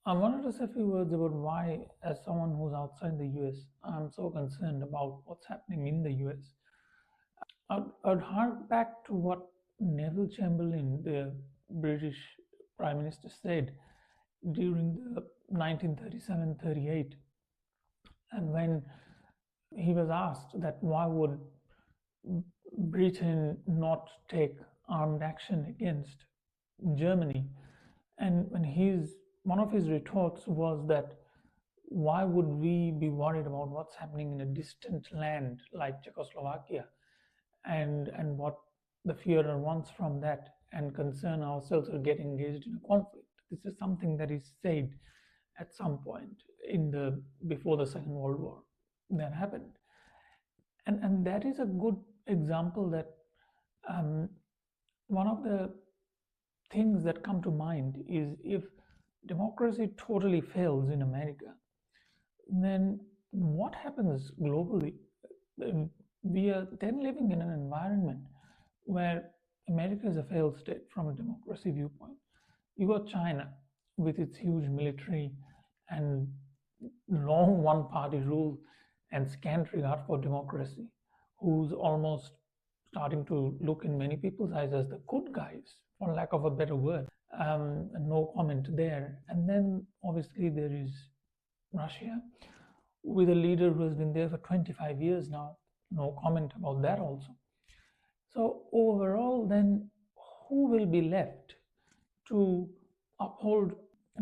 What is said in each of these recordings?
I wanted to say a few words about why, as someone who's outside the US, I'm so concerned about what's happening in the US. I'd hark back to what Neville Chamberlain, the British Prime Minister, said during the 1937-38, and when he was asked that why would Britain not take armed action against Germany, and when one of his retorts was that why would we be worried about what's happening in a distant land like Czechoslovakia, and what the Führer wants from that, and concern ourselves or get engaged in a conflict. This is something that is said at some point in the before the Second World War that happened, and that is a good example that um, one of the things that come to mind is if democracy totally fails in America, then what happens globally? We are then living in an environment where America is a failed state from a democracy viewpoint. You got China with its huge military and long one party rule and scant regard for democracy, who's almost starting to look in many people's eyes as the good guys, for lack of a better word. No comment there. And then obviously there is Russia with a leader who has been there for 25 years now. No comment about that also. So overall, then, who will be left to uphold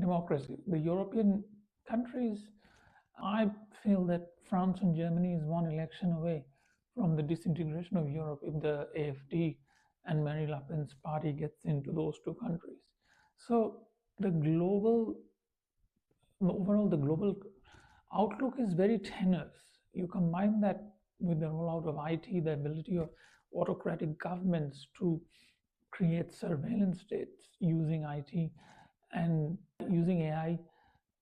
democracy? The European countries. I feel that France and Germany is one election away from the disintegration of Europe if the AfD and Marine Le Pen's party gets into those two countries. So overall, the global outlook is very tenuous. You combine that with the rollout of IT, the ability of autocratic governments to create surveillance states using IT and using AI,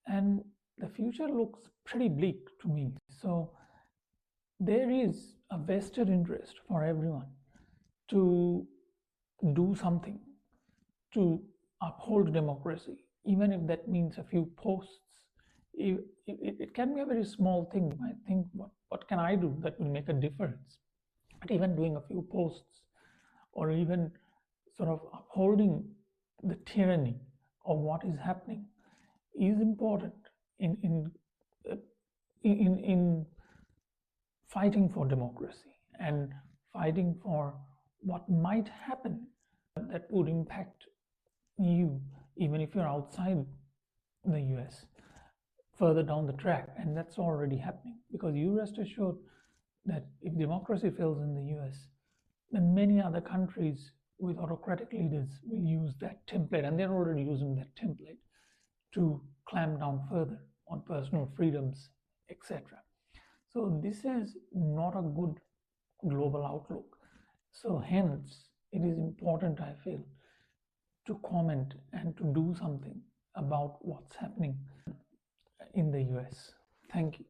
and the future looks pretty bleak to me. So there is a vested interest for everyone to do something to uphold democracy, even if that means a few posts. It can be a very small thing. You might think, what can I do that will make a difference? But even doing a few posts, or even sort of upholding the tyranny of what is happening, is important in fighting for democracy and fighting for what might happen that would impact you, even if you're outside the US, further down the track. And that's already happening, because you rest assured that if democracy fails in the US, then many other countries with autocratic leaders will use that template, and they're already using that template to clamp down further on personal freedoms, etc. So this is not a good global outlook. So hence, it is important, I feel, to comment and to do something about what's happening in the US. Thank you.